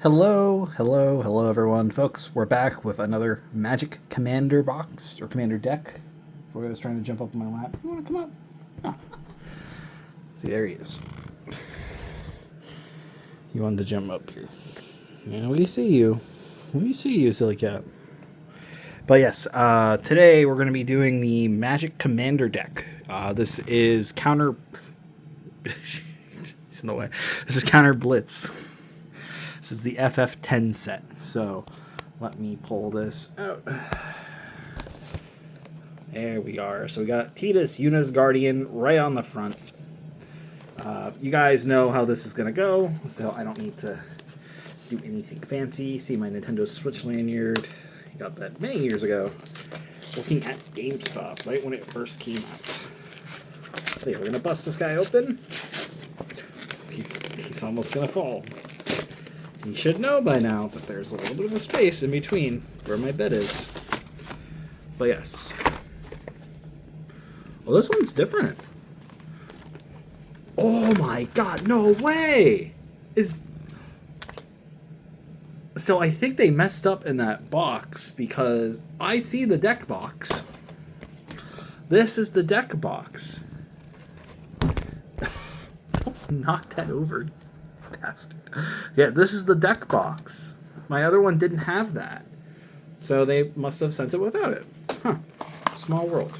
Hello everyone, folks. We're back with another Magic Commander box, or Commander deck. So I was trying to jump up on my lap. You want to come up? Oh. See, there he is. He wanted to jump up here. Yeah, we see you. We see you, silly cat. But yes, today we're going to be doing the Magic Commander deck. This is counter... He's in the way. This is counter Blitz. This is the FF10 set. So let me pull this out. There we are. So we got Tidus, Yuna's Guardian right on the front. You guys know how this is going to go, so I don't need to do anything fancy. See my Nintendo Switch lanyard. I got that many years ago. Looking at GameStop right when it first came out. So yeah, we're going to bust this guy open. He's almost going to fall. You should know by now that there's a little bit of a space in between where my bed is. But yes. Well, this one's different. Oh my god, no way! So I think they messed up in that box because I see the deck box. This is the deck box. Knock that over, bastard. Yeah, this is the deck box. My other one didn't have that. So they must have sent it without it. Huh. Small world.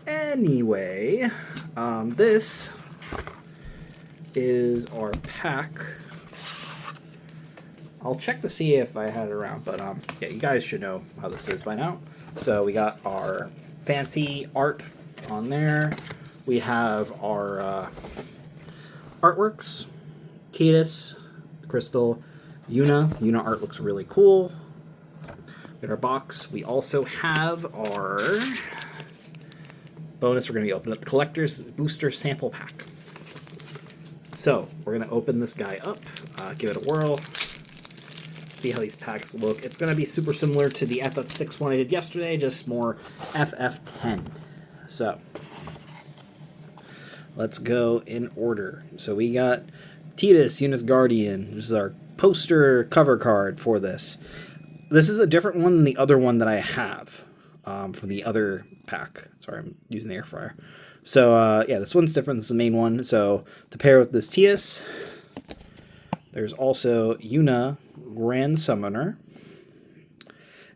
Anyway, this is our pack. I'll check to see if I had it around, but yeah, you guys should know how this is by now. So we got our fancy art on there. We have our artworks. Tidus, Crystal, Yuna. Yuna art looks really cool. In our box, we also have our bonus. We're going to be opening up the Collector's Booster Sample Pack. So, we're going to open this guy up, give it a whirl, see how these packs look. It's going to be super similar to the FF6 one I did yesterday, just more FF10. So, let's go in order. So, we got Tidus, Yuna's Guardian. This is our poster cover card for this. This is a different one than the other one that I have from the other pack. Sorry, I'm using the air fryer. So, yeah, this one's different. This is the main one. So, to pair with this Tidus, there's also Yuna, Grand Summoner.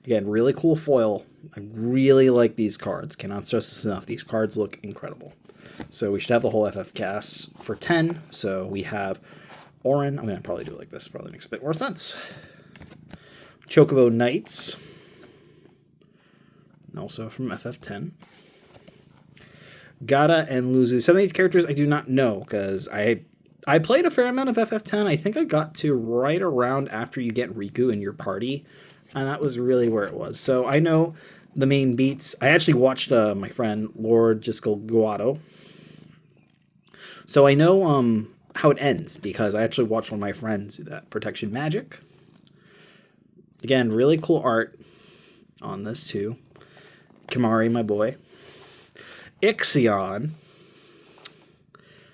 Again, really cool foil. I really like these cards. Cannot stress this enough. These cards look incredible. So we should have the whole FF cast for 10. So we have Orin. I'm going to probably do it like this. Probably makes a bit more sense. Chocobo Knights. And also from FF10. Gata and Luzu. Some of these characters I do not know because I played a fair amount of FF10. I think I got to right around after you get Riku in your party. And that was really where it was. So I know the main beats. I actually watched my friend Lord Jiskel Guado. So I know how it ends because I actually watched one of my friends do that. Protection Magic. Again, really cool art on this too. Kimari, my boy. Ixion.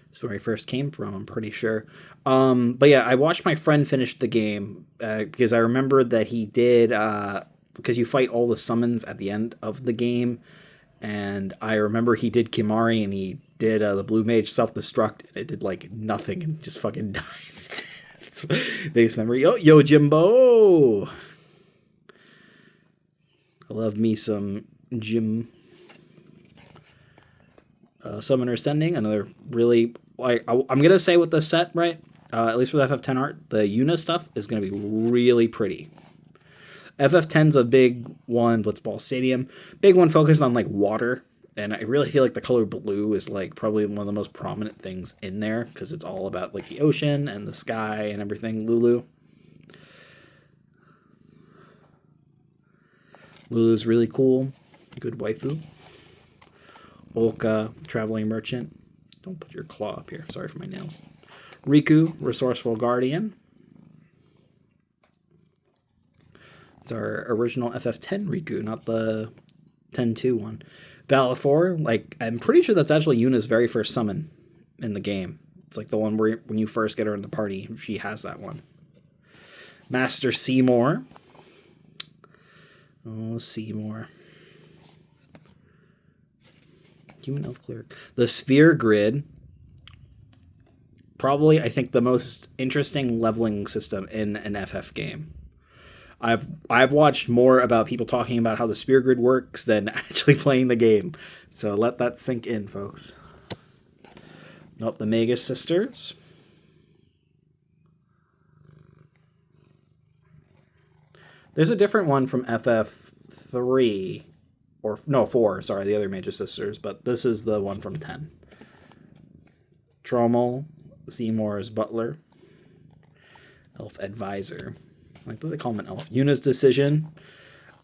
That's where he first came from, I'm pretty sure. But yeah, I watched my friend finish the game because I remembered that he did, because you fight all the summons at the end of the game. And I remember he did Kimari and he did the Blue Mage self-destruct. And it did like nothing and just fucking died. It's biggest memory. Yo, Jimbo! I love me some Jim. Summoner Ascending, another really, like, I'm going to say with the set, right, at least for the FF10 art, the Yuna stuff is going to be really pretty. FF10's a big one, Blitzball Stadium, big one focused on, like, water, and I really feel like the color blue is, like, probably one of the most prominent things in there, because it's all about, like, the ocean and the sky and everything. Lulu's really cool, good waifu. Olka, Traveling Merchant. Don't put your claw up here. Sorry for my nails. Riku, Resourceful Guardian. It's our original FF10 Riku, not the 10-2 one. Valifor, like, I'm pretty sure that's actually Yuna's very first summon in the game. It's like the one where when you first get her in the party, she has that one. Master Seymour. Oh, Seymour. Human Elf Cleric. The Sphere Grid. Probably, I think, the most interesting leveling system in an FF game. I've watched more about people talking about how the Sphere Grid works than actually playing the game. So let that sink in, folks. Nope, the Magus Sisters. There's a different one from FF3. Or, no, 4. Sorry, the other Magus Sisters. But this is the one from 10. Trommel. Seymour's butler. Elf advisor. Like, what do they call him, an elf? Yuna's decision.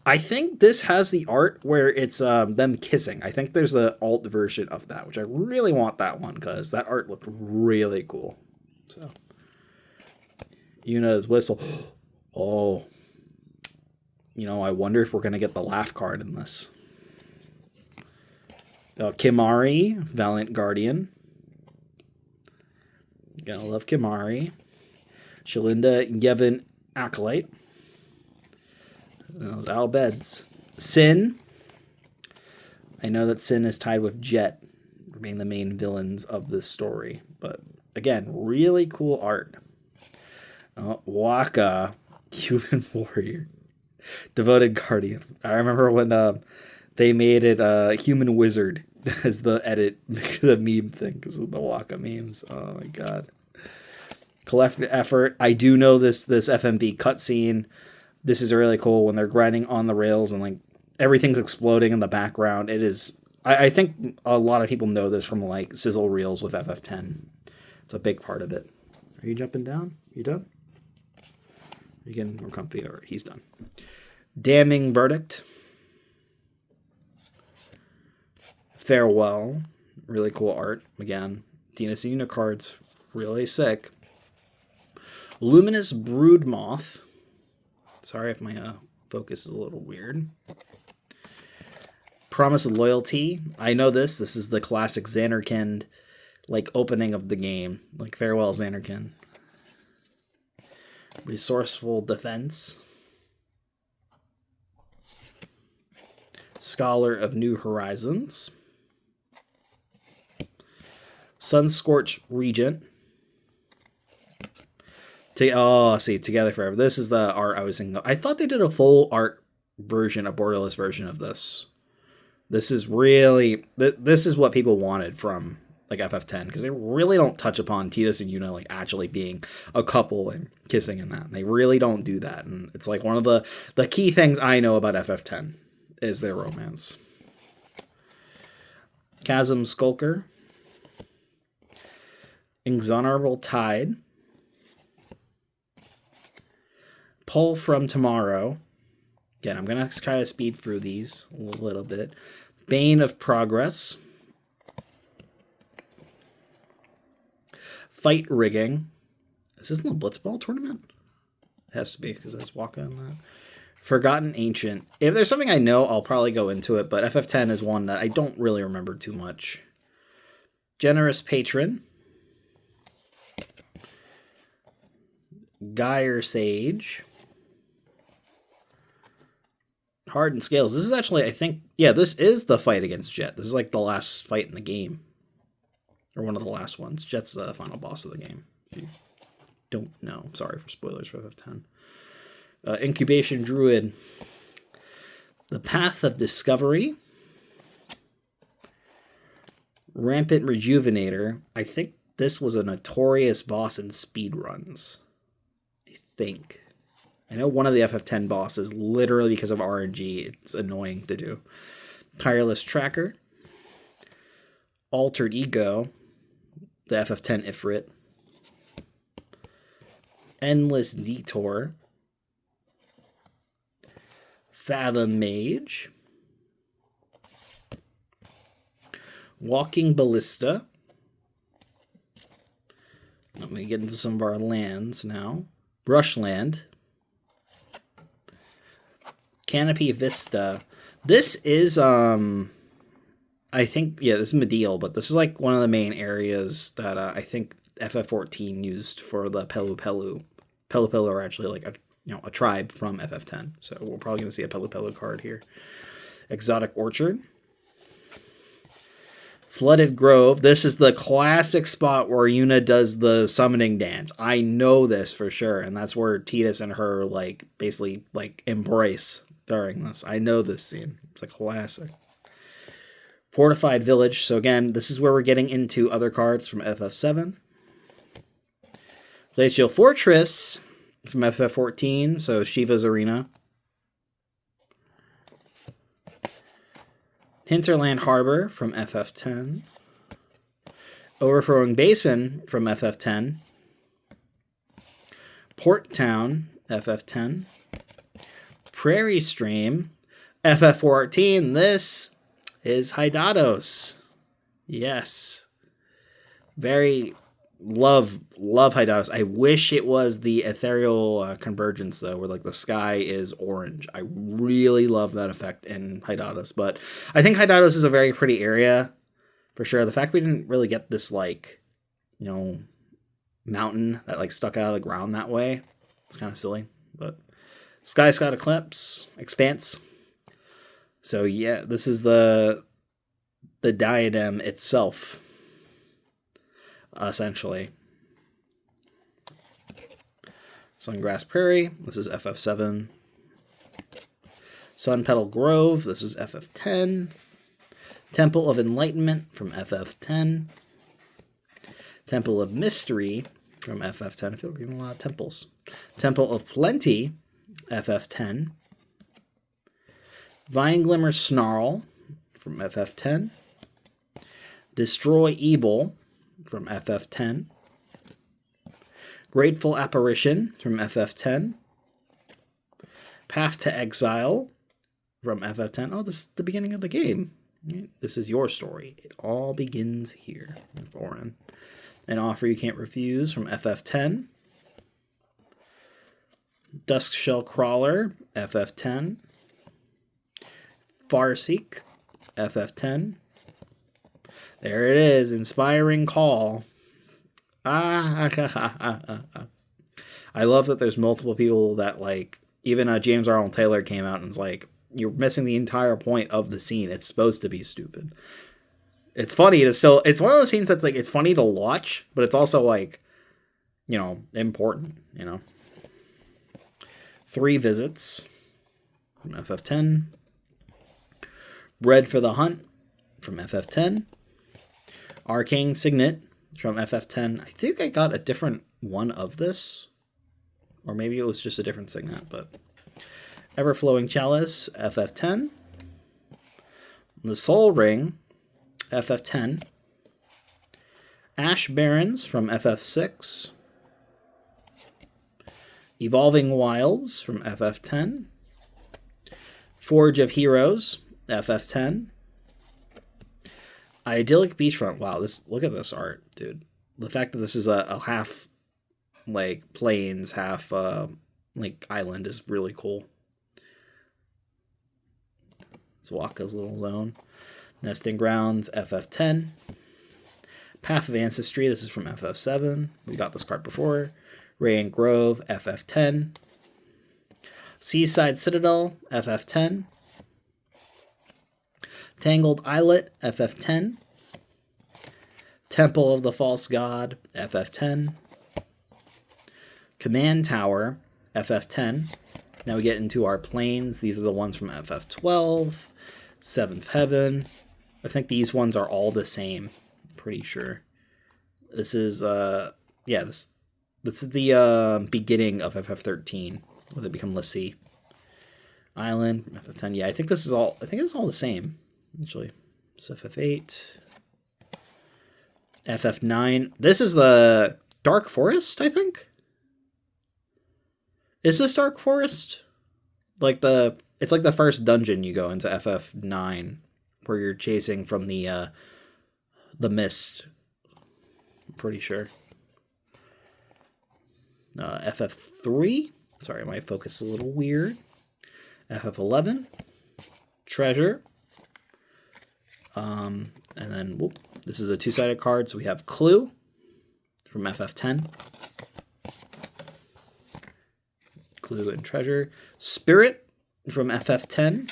I think this has the art where it's them kissing. I think there's the alt version of that, which I really want that one because that art looked really cool. So, Yuna's whistle. Oh. You know, I wonder if we're going to get the laugh card in this. Kimari, Valiant Guardian. Gotta love Kimari. Shalinda Yevon Acolyte. Those Al Beds. Sin. I know that Sin is tied with Jet for being the main villains of this story. But again, really cool art. Waka, Human Warrior. Devoted Guardian. I remember when they made it Human Wizard as the edit, the meme thing because of the Waka memes. Oh my god. Collective effort. I do know this FMV cutscene. This is really cool when they're grinding on the rails and like everything's exploding in the background. It is. I think a lot of people know this from like sizzle reels with FF10. It's a big part of it. Are you jumping down? You done? Are you getting more comfy? All right, he's done. Damning Verdict. Farewell. Really cool art. Again, DNC Unit cards. Really sick. Luminous Broodmoth. Sorry if my focus is a little weird. Promise of Loyalty. I know this. This is the classic Xanarkand, like, opening of the game. Like, Farewell, Xanarkand. Resourceful Defense. Scholar of New Horizons. Sunscorch Regent. Together Forever. This is the art I was thinking. I thought they did a full art version, a borderless version of this. This is really, this is what people wanted from like FF10 because they really don't touch upon Tidus and Yuna like actually being a couple and kissing in that. They really don't do that, and it's like one of the key things I know about FF10 is their romance. Chasm Skulker. Inexorable Tide. Pull from Tomorrow. Again, I'm going to try to speed through these a little bit. Bane of Progress. Fight Rigging. Is this in the Blitzball tournament? It has to be because that's Waka in that. Forgotten Ancient. If there's something I know, I'll probably go into it, but FF10 is one that I don't really remember too much. Generous Patron. Gyre Sage. Hardened Scales. This is actually, I think, yeah, this is the fight against Jet. This is like the last fight in the game. Or one of the last ones. Jet's the final boss of the game. If you don't know. Sorry for spoilers for FF10. Incubation Druid. The Path of Discovery. Rampant Rejuvenator. I think this was a notorious boss in speedruns. I think. I know one of the FF10 bosses, literally because of RNG, it's annoying to do. Tireless Tracker. Altered Ego. The FF10 Ifrit. Endless Detour. Fathom Mage. Walking Ballista. Let me get into some of our lands now. Brushland. Canopy Vista. This is, I think, yeah, this is Medial, but this is like one of the main areas that I think FF14 used for the Pelu Pelu. Pelu Pelu are actually like a tribe from FF10. So we're probably going to see a Pelu Pelu card here. Exotic Orchard. Flooded Grove. This is the classic spot where Yuna does the summoning dance. I know this for sure, and that's where Tidus and her like basically like embrace during this. I know this scene. It's a classic. Fortified Village. So again, this is where we're getting into other cards from FF7. Glacial Fortress from FF14. So Shiva's Arena. Hinterland Harbor from FF10. Overflowing Basin from FF10. Port Town, FF10. Prairie Stream, FF14. This is Hydatos. Yes. Very love Hydatos. I wish it was the ethereal convergence though, where like the sky is orange. I really love that effect in Hydatos, but I think Hydatos is a very pretty area for sure. The fact we didn't really get this like, mountain that like stuck out of the ground that way, it's kind of silly. But Sky Scott Eclipse, Expanse. So yeah, this is the diadem itself. Essentially. Sungrass Prairie, this is FF7. Sun Petal Grove, this is FF10. Temple of Enlightenment from FF10. Temple of Mystery from FF10. I feel like we're getting a lot of temples. Temple of Plenty, FF10. Vine Glimmer Snarl from FF10. Destroy Evil from FF10. Grateful Apparition from FF10. Path to Exile from FF10. Oh, this is the beginning of the game. This is your story. It all begins here, Orin. An Offer You Can't Refuse from FF10. Duskshell Crawler, FF10. Farseek, FF10. There it is, Inspiring Call. I love that there's multiple people that like, even James Arnold Taylor came out and was like, you're missing the entire point of the scene. It's supposed to be stupid. It's funny to still, it's one of those scenes that's like, it's funny to watch, but it's also like, important, 3 Visits from FF10. Bread for the Hunt from FF10. Arcane Signet from FF10. I think I got a different one of this. Or maybe it was just a different signet, but Everflowing Chalice, FF10. The Soul Ring, FF10. Ash Barrens from FF6. Evolving Wilds from FF10. Forge of Heroes, FF10. Idyllic Beachfront. Wow, look at this art, dude. The fact that this is a half like plains, half like island is really cool. It's Waka's little zone. Nesting Grounds, FF10. Path of Ancestry, this is from FF7. We got this card before. Radiant Grove, FF10. Seaside Citadel, FF10. Tangled Islet, FF10. Temple of the False God, FF10. Command Tower, FF10. Now we get into our planes. These are the ones from FF12. Seventh Heaven. I think these ones are all the same. I'm pretty sure. This is, this is the beginning of FF13, where they become Lassie. Island, FF10. Yeah, I think it's all the same. Actually, it's FF8, FF9. This is the Dark Forest, I think. Is this Dark Forest? It's like the first dungeon you go into FF9, where you're chasing from the mist. I'm pretty sure. FF3. Sorry, my focus is a little weird. FF11. Treasure. And then, this is a 2-sided card, so we have Clue, from FF10. Clue and Treasure. Spirit from FF10.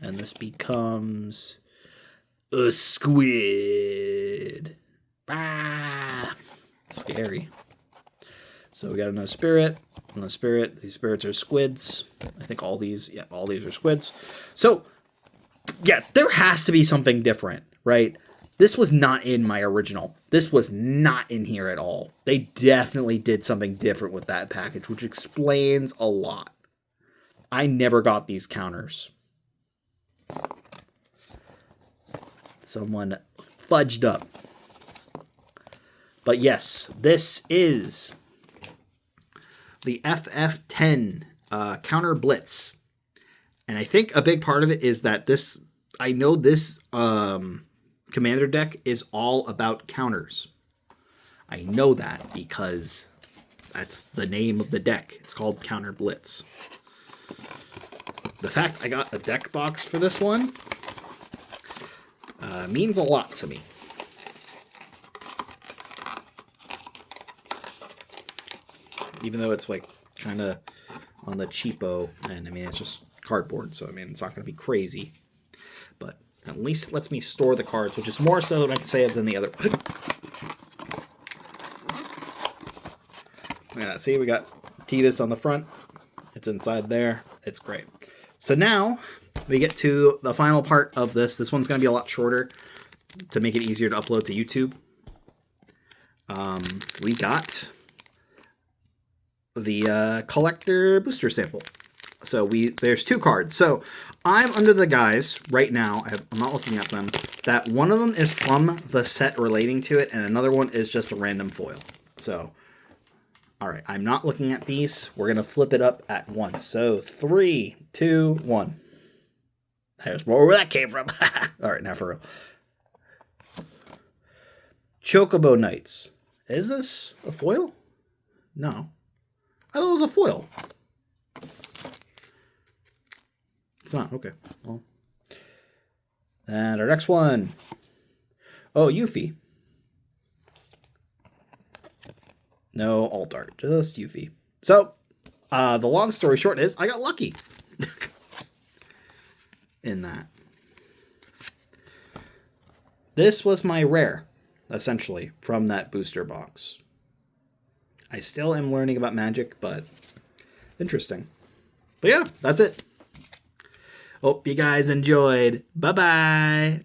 And this becomes a squid. Ah, scary. So we got another spirit. Another spirit. These spirits are squids. I think all these are squids. So, yeah, there has to be something different, right? This was not in my original. This was not in here at all. They definitely did something different with that package, which explains a lot. I never got these counters. Someone fudged up. But yes, this is the FF10 counter Blitz. And I think a big part of it is that this commander deck is all about counters. I know that because that's the name of the deck. It's called Counter Blitz. The fact I got a deck box for this one means a lot to me. Even though it's like kind of on the cheapo end. I mean, it's just cardboard, so I mean, it's not going to be crazy. But at least it lets me store the cards, which is more so than I can say than the other one. Yeah, see, we got Tidus on the front. It's inside there. It's great. So now we get to the final part of this. This one's going to be a lot shorter to make it easier to upload to YouTube. We got the collector booster sample. So there's 2 cards. So I'm under the guise right now, I'm not looking at them, that one of them is from the set relating to it and another one is just a random foil. So, all right, I'm not looking at these. We're going to flip it up at once. So 3, 2, 1. There's more where that came from. All right, now for real. Chocobo Knights. Is this a foil? No. I thought it was a foil. It's not. Okay. Well. And our next one. Oh, Yuffie. No alt art. Just Yuffie. So, the long story short is I got lucky. In that. This was my rare, essentially, from that booster box. I still am learning about Magic, but interesting. But yeah, that's it. Hope you guys enjoyed. Bye-bye.